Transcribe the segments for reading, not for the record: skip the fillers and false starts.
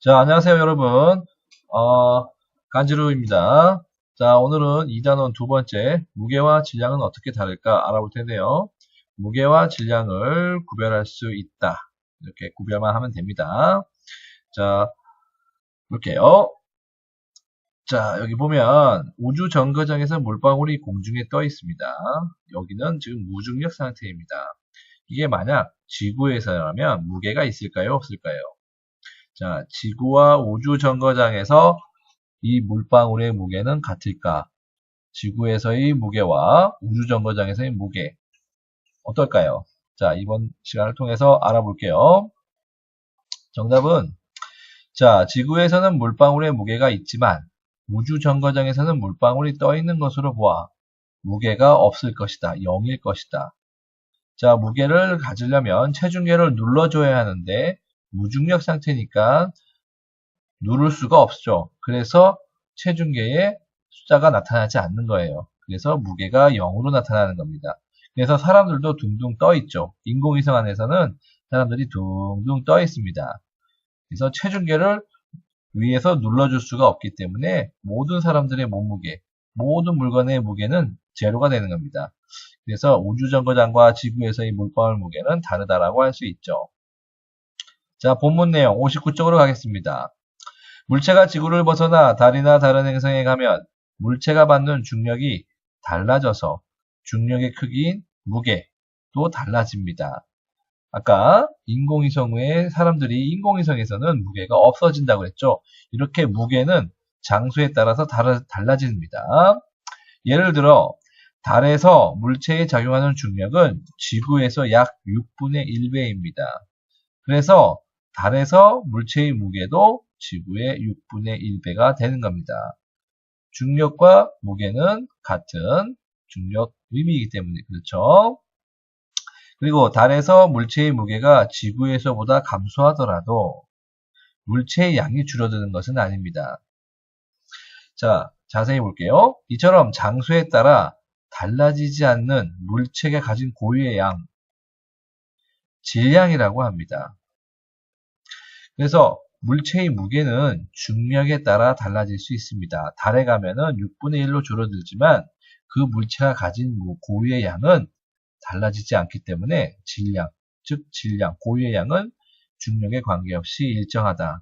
자, 안녕하세요, 여러분. 간지루입니다. 자, 오늘은 2단원 두 번째, 무게와 질량은 어떻게 다를까 알아볼 텐데요. 무게와 질량을 구별할 수 있다. 이렇게 구별만 하면 됩니다. 자, 볼게요. 자, 여기 보면 우주 정거장에서 물방울이 공중에 떠 있습니다. 여기는 지금 무중력 상태입니다. 이게 만약 지구에서라면 무게가 있을까요? 없을까요? 자, 지구와 우주 정거장에서 이 물방울의 무게는 같을까? 지구에서의 무게와 우주 정거장에서의 무게 어떨까요? 자, 이번 시간을 통해서 알아볼게요. 정답은 자, 지구에서는 물방울의 무게가 있지만 우주 정거장에서는 물방울이 떠 있는 것으로 보아 무게가 없을 것이다. 0일 것이다. 자, 무게를 가지려면 체중계를 눌러줘야 하는데 무중력 상태니까 누를 수가 없죠. 그래서 체중계에 숫자가 나타나지 않는 거예요. 그래서 무게가 0으로 나타나는 겁니다. 그래서 사람들도 둥둥 떠 있죠. 인공위성 안에서는 사람들이 둥둥 떠 있습니다. 그래서 체중계를 위에서 눌러줄 수가 없기 때문에 모든 사람들의 몸무게, 모든 물건의 무게는 제로가 되는 겁니다. 그래서 우주정거장과 지구에서의 물방울 무게는 다르다라고 할 수 있죠. 자, 본문 내용 59쪽으로 가겠습니다. 물체가 지구를 벗어나 달이나 다른 행성에 가면 물체가 받는 중력이 달라져서 중력의 크기인 무게도 달라집니다. 아까 인공위성의 사람들이 인공위성에서는 무게가 없어진다고 했죠. 이렇게 무게는 장소에 따라서 달라집니다. 예를 들어 달에서 물체에 작용하는 중력은 지구에서 약 6분의 1배입니다. 그래서 달에서 물체의 무게도 지구의 6분의 1배가 되는 겁니다. 중력과 무게는 같은 중력 의미이기 때문에 그렇죠. 그리고 달에서 물체의 무게가 지구에서보다 감소하더라도 물체의 양이 줄어드는 것은 아닙니다. 자, 자세히 볼게요. 이처럼 장소에 따라 달라지지 않는 물체가 가진 고유의 양, 질량이라고 합니다. 그래서 물체의 무게는 중력에 따라 달라질 수 있습니다. 달에 가면은 6분의 1로 줄어들지만 그 물체가 가진 고유의 양은 달라지지 않기 때문에 질량, 즉 질량, 고유의 양은 중력에 관계없이 일정하다.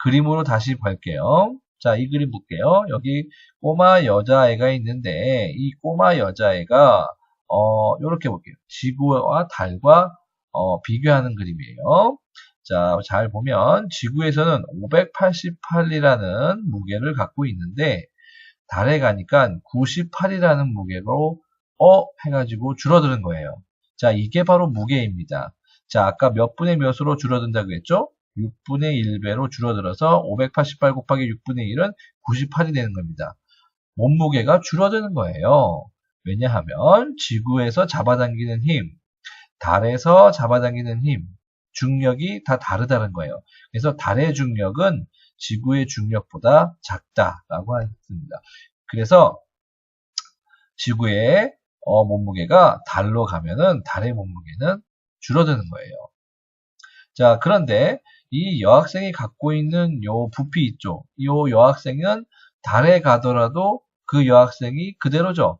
그림으로 다시 볼게요. 자, 이 그림 볼게요. 여기 꼬마 여자아이가 있는데 이 꼬마 여자아이가 이렇게 볼게요. 지구와 달과 비교하는 그림이에요. 자, 잘 보면 지구에서는 588이라는 무게를 갖고 있는데 달에 가니까 98이라는 무게로 해가지고 줄어드는 거예요. 자, 이게 바로 무게입니다. 자, 아까 몇 분의 몇으로 줄어든다고 했죠? 6분의 1배로 줄어들어서 588 곱하기 6분의 1은 98이 되는 겁니다. 몸무게가 줄어드는 거예요. 왜냐하면 지구에서 잡아당기는 힘, 달에서 잡아당기는 힘, 중력이 다 다르다는 거예요. 그래서 달의 중력은 지구의 중력보다 작다라고 했습니다. 그래서 지구의 몸무게가 달로 가면은 달의 몸무게는 줄어드는 거예요. 자, 그런데 이 여학생이 갖고 있는 요 부피 있죠? 요 여학생은 달에 가더라도 그 여학생이 그대로죠.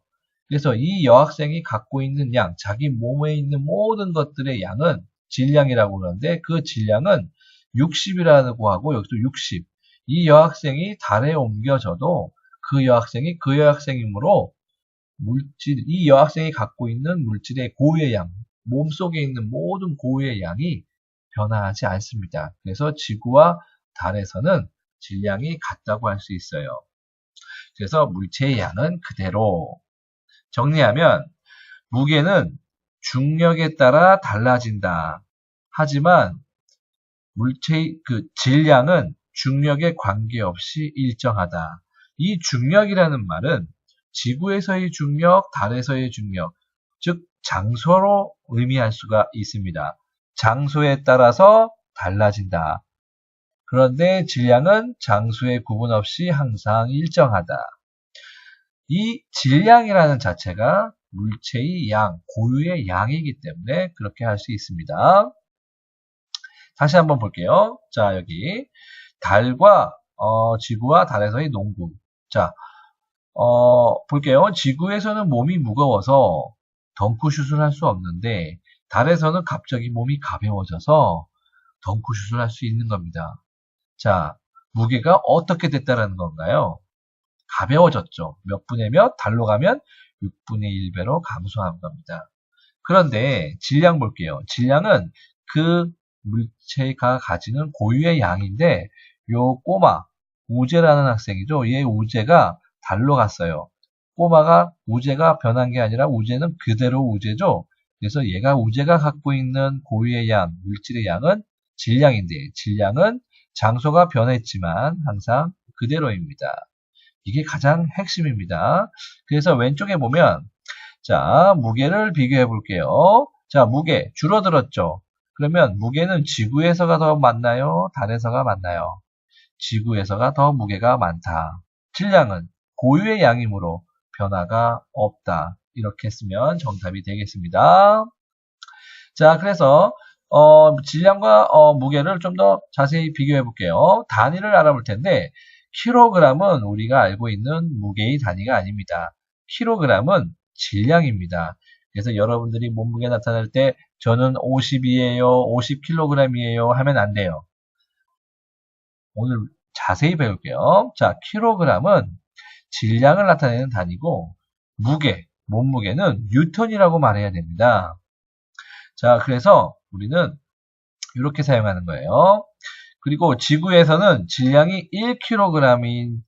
그래서 이 여학생이 갖고 있는 양, 자기 몸에 있는 모든 것들의 양은 질량이라고 그러는데 그 질량은 60이라고 하고 여기도 60. 이 여학생이 달에 옮겨져도 그 여학생이 그 여학생이므로 이 여학생이 갖고 있는 물질의 고유의 양, 몸속에 있는 모든 고유의 양이 변화하지 않습니다. 그래서 지구와 달에서는 질량이 같다고 할 수 있어요. 그래서 물체의 양은 그대로. 정리하면 무게는 중력에 따라 달라진다. 하지만 물체의 질량은 중력에 관계없이 일정하다. 이 중력이라는 말은 지구에서의 중력, 달에서의 중력, 즉 장소로 의미할 수가 있습니다. 장소에 따라서 달라진다. 그런데 질량은 장소에 구분 없이 항상 일정하다. 이 질량이라는 자체가 물체의 양, 고유의 양이기 때문에 그렇게 할 수 있습니다. 다시 한번 볼게요. 자, 여기 달과 지구와 달에서의 농구. 자, 볼게요. 지구에서는 몸이 무거워서 덩크슛을 할 수 없는데 달에서는 갑자기 몸이 가벼워져서 덩크슛을 할 수 있는 겁니다. 자, 무게가 어떻게 됐다라는 건가요? 가벼워졌죠. 몇 분의 몇? 달로 가면 6분의 1배로 감소한 겁니다. 그런데 질량 볼게요. 질량은 그 물체가 가지는 고유의 양인데 요 꼬마, 우재라는 학생이죠. 얘 우재가 달로 갔어요. 꼬마가 우재가 변한 게 아니라 우재는 그대로 우재죠. 그래서 얘가 우재가 갖고 있는 고유의 양, 물질의 양은 질량인데 질량은 장소가 변했지만 항상 그대로입니다. 이게 가장 핵심입니다. 그래서 왼쪽에 보면 자, 무게를 비교해 볼게요. 자, 무게 줄어들었죠. 그러면 무게는 지구에서가 더 많나요? 달에서가 많나요? 지구에서가 더 무게가 많다. 질량은 고유의 양이므로 변화가 없다. 이렇게 쓰면 정답이 되겠습니다. 자, 그래서 질량과 무게를 좀 더 자세히 비교해 볼게요. 단위를 알아볼 텐데 킬로그램은 우리가 알고 있는 무게의 단위가 아닙니다. 킬로그램은 질량입니다. 그래서 여러분들이 몸무게 나타낼 때 저는 50이에요, 50kg이에요 하면 안 돼요. 오늘 자세히 배울게요. 자, 킬로그램은 질량을 나타내는 단위고 무게, 몸무게는 뉴턴이라고 말해야 됩니다. 자, 그래서 우리는 이렇게 사용하는 거예요. 그리고 지구에서는 질량이 1kg인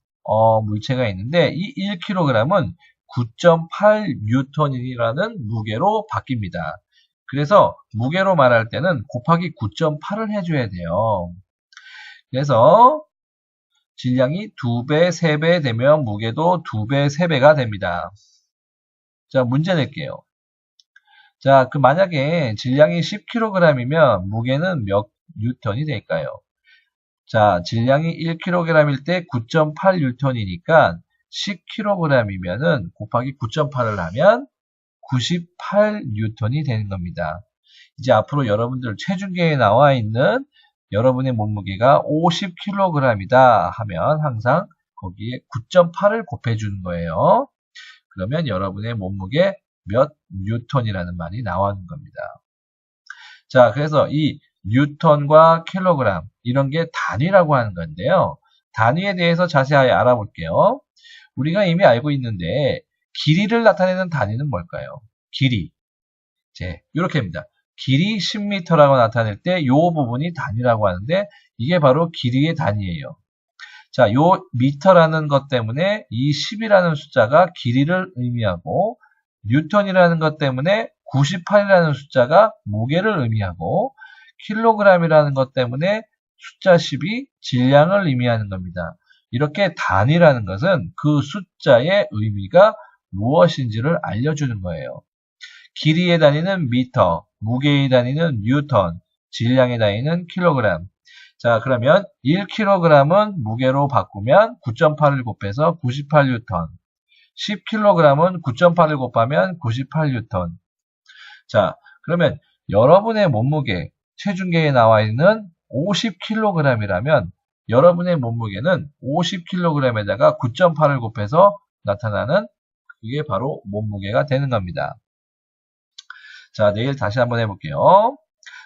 물체가 있는데 이 1kg은 9.8뉴턴이라는 무게로 바뀝니다. 그래서 무게로 말할 때는 곱하기 9.8을 해줘야 돼요. 그래서 질량이 2배, 3배 되면 무게도 2배, 3배가 됩니다. 자, 문제 낼게요. 자, 만약에 질량이 10kg이면 무게는 몇 뉴턴이 될까요? 자, 질량이 1kg일 때 9.8뉴턴이니까 10kg이면은 곱하기 9.8을 하면 98뉴턴이 되는 겁니다. 이제 앞으로 여러분들 체중계에 나와 있는 여러분의 몸무게가 50kg이다 하면 항상 거기에 9.8을 곱해주는 거예요. 그러면 여러분의 몸무게 몇 뉴턴이라는 말이 나오는 겁니다. 자, 그래서 이 뉴턴과 킬로그램 이런 게 단위라고 하는 건데요. 단위에 대해서 자세히 알아볼게요. 우리가 이미 알고 있는데 길이를 나타내는 단위는 뭘까요? 길이. 이렇게입니다. 길이 10m라고 나타낼 때 이 부분이 단위라고 하는데 이게 바로 길이의 단위예요. 자, 요 미터라는 것 때문에 이 10이라는 숫자가 길이를 의미하고 뉴턴이라는 것 때문에 98이라는 숫자가 무게를 의미하고 킬로그램이라는 것 때문에 숫자 10이 질량을 의미하는 겁니다. 이렇게 단위라는 것은 그 숫자의 의미가 무엇인지를 알려주는 거예요. 길이의 단위는 미터, 무게의 단위는 뉴턴, 질량의 단위는 킬로그램. 자, 그러면 1kg은 무게로 바꾸면 9.8을 곱해서 98뉴턴. 10kg은 9.8을 곱하면 98뉴턴. 자, 그러면 여러분의 몸무게, 체중계에 나와 있는 50kg이라면 여러분의 몸무게는 50kg에다가 9.8을 곱해서 나타나는 그게 바로 몸무게가 되는 겁니다. 자, 내일 다시 한번 해볼게요.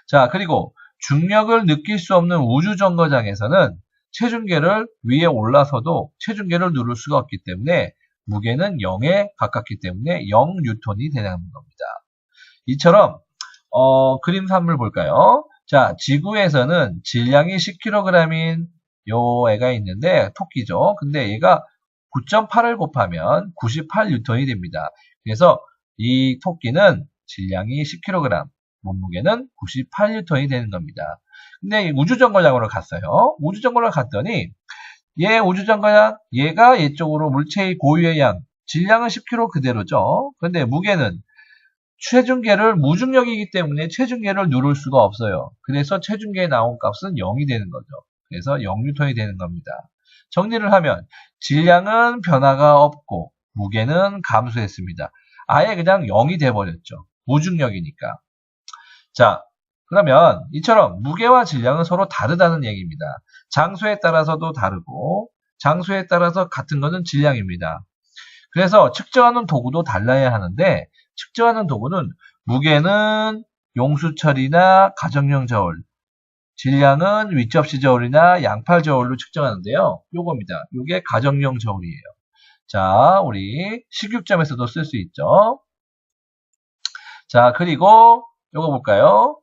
자, 그리고 중력을 느낄 수 없는 우주정거장에서는 체중계를 위에 올라서도 체중계를 누를 수가 없기 때문에 무게는 0에 가깝기 때문에 0뉴턴이 되는 겁니다. 이처럼 그림 3을 볼까요? 자, 지구에서는 질량이 10kg인 요 애가 있는데 토끼죠. 근데 얘가 9.8을 곱하면 98뉴턴이 됩니다. 그래서 이 토끼는 질량이 10kg, 몸무게는 98뉴턴이 되는 겁니다. 근데 우주정거장으로 갔어요. 우주정거장으로 갔더니 얘 우주정거장, 얘가 얘쪽으로 물체의 고유의 양, 질량은 10kg 그대로죠. 근데 무게는 체중계를 무중력이기 때문에 체중계를 누를 수가 없어요. 그래서 체중계에 나온 값은 0이 되는 거죠. 그래서 0뉴턴이 되는 겁니다. 정리를 하면 질량은 변화가 없고 무게는 감소했습니다. 아예 그냥 0이 돼버렸죠. 무중력이니까. 자, 그러면 이처럼 무게와 질량은 서로 다르다는 얘기입니다. 장소에 따라서도 다르고 장소에 따라서 같은 것은 질량입니다. 그래서 측정하는 도구도 달라야 하는데 측정하는 도구는 무게는 용수철이나 가정용 저울, 질량은 윗접시 저울이나 양팔 저울로 측정하는데요. 요겁니다. 요게 가정용 저울이에요. 자, 우리 식육점에서도 쓸 수 있죠. 자, 그리고 요거 볼까요?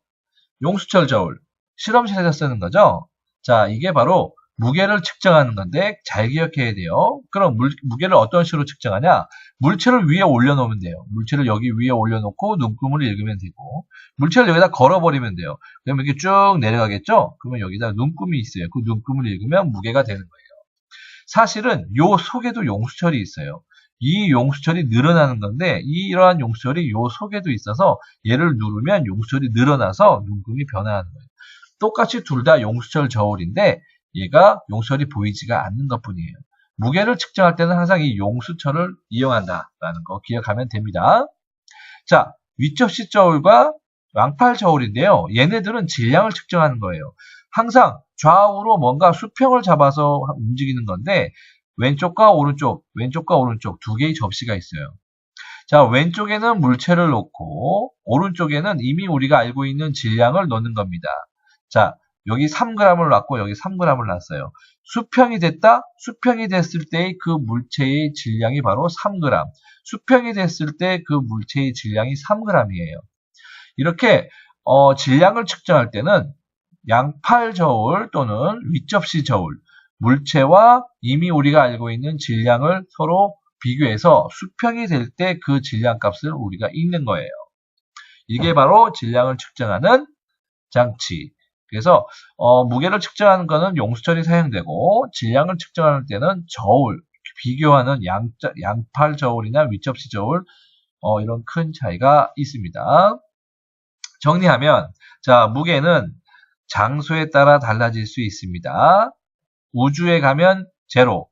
용수철 저울. 실험실에서 쓰는 거죠. 자, 이게 바로 무게를 측정하는 건데 잘 기억해야 돼요. 그럼 무게를 어떤 식으로 측정하냐? 물체를 위에 올려놓으면 돼요. 물체를 여기 위에 올려놓고 눈금을 읽으면 되고 물체를 여기다 걸어버리면 돼요. 그러면 이렇게 쭉 내려가겠죠? 그러면 여기다 눈금이 있어요. 그 눈금을 읽으면 무게가 되는 거예요. 사실은 요 속에도 용수철이 있어요. 이 용수철이 늘어나는 건데 이러한 용수철이 요 속에도 있어서 얘를 누르면 용수철이 늘어나서 눈금이 변화하는 거예요. 똑같이 둘 다 용수철 저울인데 얘가 용수철이 보이지가 않는 것뿐이에요. 무게를 측정할 때는 항상 이 용수철을 이용한다라는 거 기억하면 됩니다. 자, 윗접시 저울과 양팔 저울인데요. 얘네들은 질량을 측정하는 거예요. 항상 좌우로 뭔가 수평을 잡아서 움직이는 건데 왼쪽과 오른쪽 두 개의 접시가 있어요. 자, 왼쪽에는 물체를 놓고 오른쪽에는 이미 우리가 알고 있는 질량을 넣는 겁니다. 자, 여기 3g을 놨고 여기 3g을 놨어요. 수평이 됐다? 수평이 됐을 때의 그 물체의 질량이 바로 3g. 수평이 됐을 때 그 물체의 질량이 3g이에요. 이렇게 질량을 측정할 때는 양팔 저울 또는 윗접시 저울, 물체와 이미 우리가 알고 있는 질량을 서로 비교해서 수평이 될 때 그 질량 값을 우리가 읽는 거예요. 이게 바로 질량을 측정하는 장치. 그래서 무게를 측정하는 것은 용수철이 사용되고 질량을 측정할 때는 저울, 비교하는 양팔 저울이나 윗접시 저울 이런 큰 차이가 있습니다. 정리하면 자, 무게는 장소에 따라 달라질 수 있습니다. 우주에 가면 0,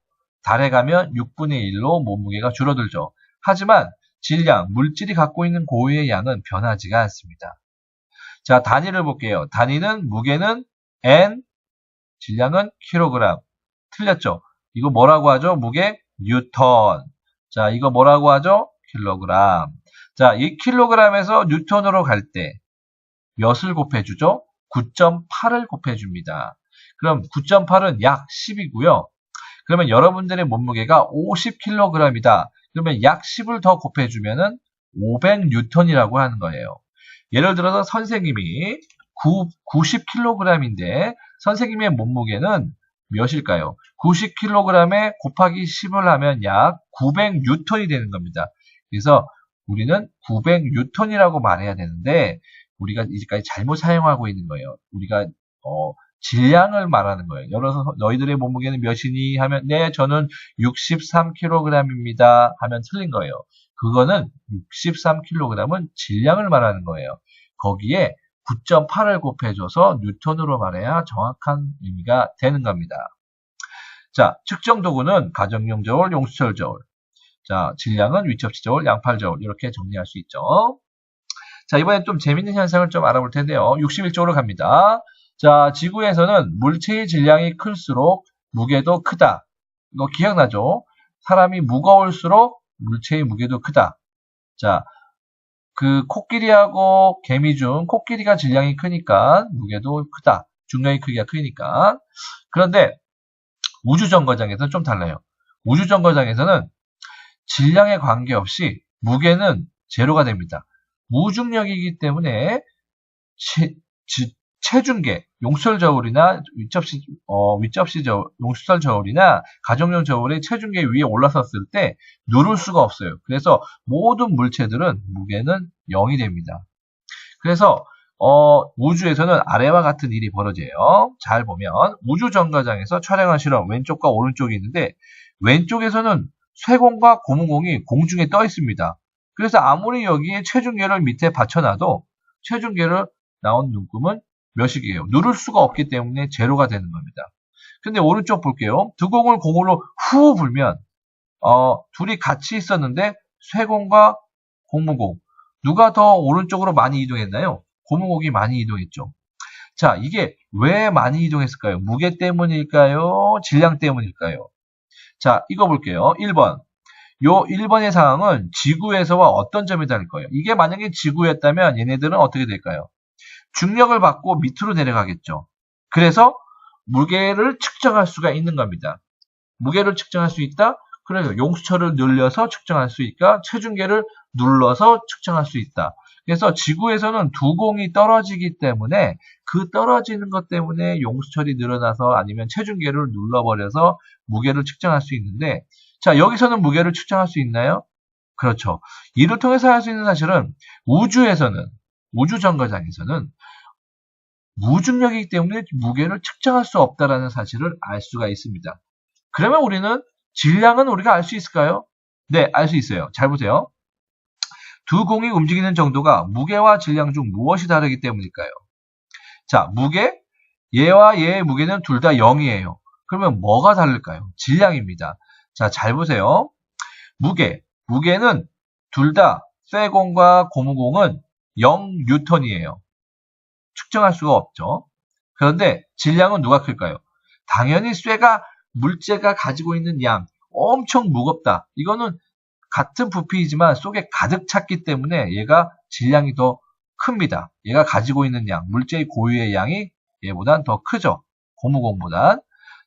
달에 가면 6분의 1로 몸무게가 줄어들죠. 하지만 질량, 물질이 갖고 있는 고유의 양은 변하지가 않습니다. 자, 단위를 볼게요. 단위는 무게는 N, 질량은 킬로그램. 틀렸죠? 이거 뭐라고 하죠? 무게 뉴턴. 자, 이거 뭐라고 하죠? 킬로그램. 자, 이 킬로그램에서 뉴턴으로 갈 때 몇을 곱해주죠? 9.8을 곱해줍니다. 그럼 9.8은 약 10이고요. 그러면 여러분들의 몸무게가 50kg이다. 그러면 약 10을 더 곱해주면은 500N이라고 하는 거예요. 예를 들어서 선생님이 90kg인데 선생님의 몸무게는 몇일까요? 90kg에 곱하기 10을 하면 약 900N이 되는 겁니다. 그래서 우리는 900N이라고 말해야 되는데 우리가 이제까지 잘못 사용하고 있는 거예요. 우리가 질량을 말하는 거예요. 열어서 너희들의 몸무게는 몇이니? 하면 네, 저는 63kg입니다. 하면 틀린 거예요. 그거는 63kg은 질량을 말하는 거예요. 거기에 9.8을 곱해줘서 뉴턴으로 말해야 정확한 의미가 되는 겁니다. 자, 측정 도구는 가정용 저울, 용수철 저울. 자, 질량은 윗접시 저울, 양팔 저울. 이렇게 정리할 수 있죠. 자, 이번엔 좀 재밌는 현상을 좀 알아볼 텐데요. 61쪽으로 갑니다. 자, 지구에서는 물체의 질량이 클수록 무게도 크다. 이거 기억나죠? 사람이 무거울수록 물체의 무게도 크다. 자, 그 코끼리하고 개미 중 코끼리가 질량이 크니까 무게도 크다. 중량의 크기가 크니까. 그런데 우주정거장에서는 좀 달라요. 우주정거장에서는 질량에 관계없이 무게는 제로가 됩니다. 무중력이기 때문에 체중계, 용수철 저울이나 윗접시 저울, 용수철 저울이나 가정용 저울의 체중계 위에 올라섰을 때 누를 수가 없어요. 그래서 모든 물체들은 무게는 0이 됩니다. 그래서 우주에서는 아래와 같은 일이 벌어져요. 잘 보면 우주정거장에서 촬영한 실험 왼쪽과 오른쪽이 있는데 왼쪽에서는 쇠공과 고무공이 공중에 떠 있습니다. 그래서 아무리 여기에 체중계를 밑에 받쳐놔도 체중계를 나온 눈금은 몇이에요? 누를 수가 없기 때문에 제로가 되는 겁니다. 근데 오른쪽 볼게요. 두 공을 공으로 후 불면 둘이 같이 있었는데 쇠공과 고무공 누가 더 오른쪽으로 많이 이동했나요? 고무곡이 많이 이동했죠. 자, 이게 왜 많이 이동했을까요? 무게 때문일까요? 질량 때문일까요? 자, 이거 볼게요. 1번. 요 1번의 상황은 지구에서와 어떤 점이 다를 거예요? 이게 만약에 지구였다면 얘네들은 어떻게 될까요? 중력을 받고 밑으로 내려가겠죠. 그래서 무게를 측정할 수가 있는 겁니다. 무게를 측정할 수 있다? 그래서 용수철을 늘려서 측정할 수 있다. 체중계를 눌러서 측정할 수 있다. 그래서 지구에서는 두 공이 떨어지기 때문에 그 떨어지는 것 때문에 용수철이 늘어나서 아니면 체중계를 눌러버려서 무게를 측정할 수 있는데, 자, 여기서는 무게를 측정할 수 있나요? 그렇죠. 이를 통해서 할 수 있는 사실은 우주에서는, 우주정거장에서는 무중력이기 때문에 무게를 측정할 수 없다는 사실을 알 수가 있습니다. 그러면 우리는 질량은 우리가 알 수 있을까요? 네, 알 수 있어요. 잘 보세요. 두 공이 움직이는 정도가 무게와 질량 중 무엇이 다르기 때문일까요? 자, 무게, 얘와 얘의 무게는 둘 다 0이에요. 그러면 뭐가 다를까요? 질량입니다. 자, 잘 보세요. 무게는 둘 다 쇠공과 고무공은 0뉴턴이에요. 측정할 수가 없죠. 그런데 질량은 누가 클까요? 당연히 쇠가 물체가 가지고 있는 양 엄청 무겁다. 이거는 같은 부피이지만 속에 가득 찼기 때문에 얘가 질량이 더 큽니다. 얘가 가지고 있는 양, 물체의 고유의 양이 얘보단 더 크죠. 고무공보단.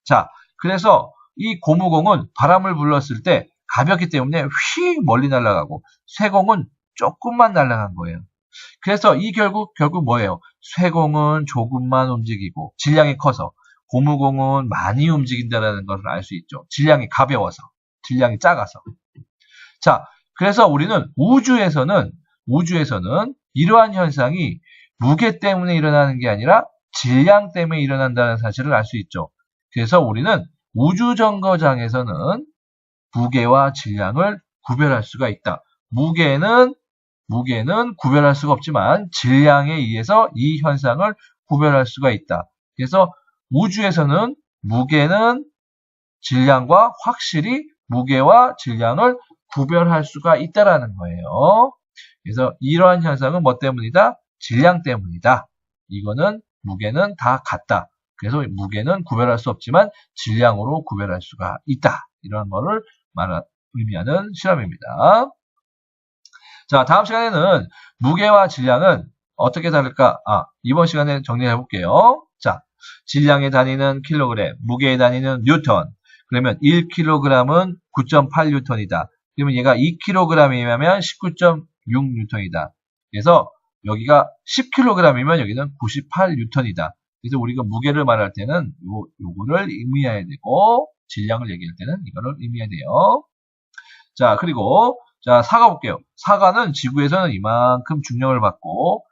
자, 그래서 이 고무공은 바람을 불렀을 때 가볍기 때문에 휙 멀리 날아가고 쇠공은 조금만 날아간 거예요. 그래서 이 결국 뭐예요? 쇠공은 조금만 움직이고 질량이 커서 고무공은 많이 움직인다는 것을 알 수 있죠. 질량이 가벼워서, 질량이 작아서. 자, 그래서 우리는 우주에서는 이러한 현상이 무게 때문에 일어나는 게 아니라 질량 때문에 일어난다는 사실을 알 수 있죠. 그래서 우리는 우주정거장에서는 무게와 질량을 구별할 수가 있다. 무게는 구별할 수가 없지만 질량에 의해서 이 현상을 구별할 수가 있다. 그래서 우주에서는 무게는 질량과 확실히 무게와 질량을 구별할 수가 있다라는 거예요. 그래서 이러한 현상은 뭐 때문이다? 질량 때문이다. 이거는 무게는 다 같다. 그래서 무게는 구별할 수 없지만 질량으로 구별할 수가 있다. 이런 거를 의미하는 실험입니다. 자, 다음 시간에는 무게와 질량은 어떻게 다를까? 이번 시간에 정리해 볼게요. 자, 질량의 단위는 킬로그램, 무게의 단위는 뉴턴. 그러면 1kg은 9.8뉴턴이다. 그러면 얘가 2kg이면 19.6뉴턴이다. 그래서 여기가 10kg이면 여기는 98뉴턴이다. 그래서 우리가 무게를 말할 때는 요거를 의미해야 되고 질량을 얘기할 때는 이거를 의미해야 돼요. 자, 그리고 자, 사과 볼게요. 사과는 지구에서는 이만큼 중력을 받고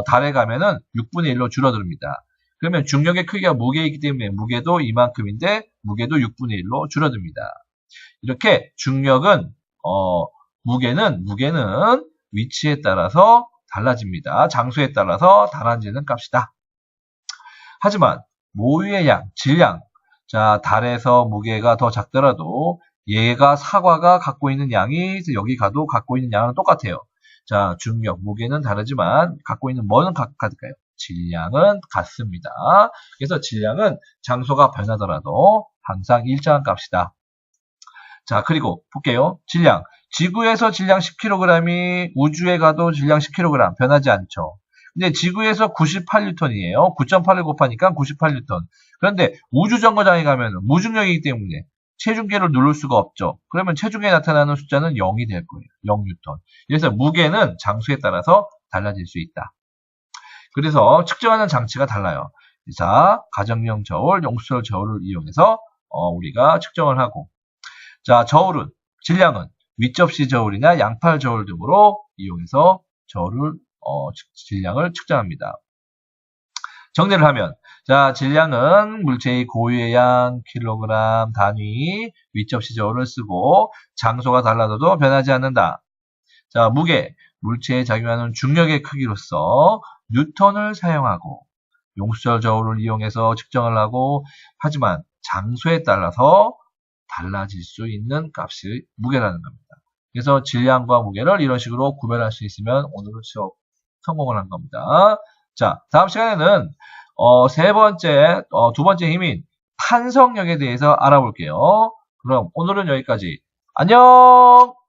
달에 가면은 6분의 1로 줄어듭니다. 그러면 중력의 크기가 무게이기 때문에 무게도 이만큼인데 무게도 6분의 1로 줄어듭니다. 이렇게 중력은 무게는 위치에 따라서 달라집니다. 장소에 따라서 달라지는 값이다. 하지만 모유의 양, 질량. 자, 달에서 무게가 더 작더라도 얘가 사과가 갖고 있는 양이 여기 가도 갖고 있는 양은 똑같아요. 자, 중력, 무게는 다르지만 갖고 있는 뭐는 같을까요? 질량은 같습니다. 그래서 질량은 장소가 변하더라도 항상 일정한 값이다. 자, 그리고 볼게요. 질량. 지구에서 질량 10kg이 우주에 가도 질량 10kg 변하지 않죠. 근데 지구에서 98뉴턴이에요. 9.8을 곱하니까 98뉴턴. 그런데 우주정거장에 가면 무중력이기 때문에 체중계를 누를 수가 없죠. 그러면 체중계에 나타나는 숫자는 0이 될 거예요. 0뉴턴. 그래서 무게는 장소에 따라서 달라질 수 있다. 그래서 측정하는 장치가 달라요. 자, 가정용 저울, 용수철 저울을 이용해서 우리가 측정을 하고, 자, 저울은, 질량은 윗접시 저울이나 양팔 저울 등으로 이용해서 저울을 질량을 측정합니다. 정리를 하면, 자, 질량은 물체의 고유의 양, 킬로그램 단위, 윗접시 저울을 쓰고 장소가 달라도 변하지 않는다. 자, 무게, 물체에 작용하는 중력의 크기로서 뉴턴을 사용하고 용수철 저울을 이용해서 측정을 하고, 하지만 장소에 따라서 달라질 수 있는 값이 무게라는 겁니다. 그래서 질량과 무게를 이런 식으로 구별할 수 있으면 오늘은 수업 성공을 한 겁니다. 자, 다음 시간에는 두 번째 힘인 탄성력에 대해서 알아볼게요. 그럼 오늘은 여기까지. 안녕!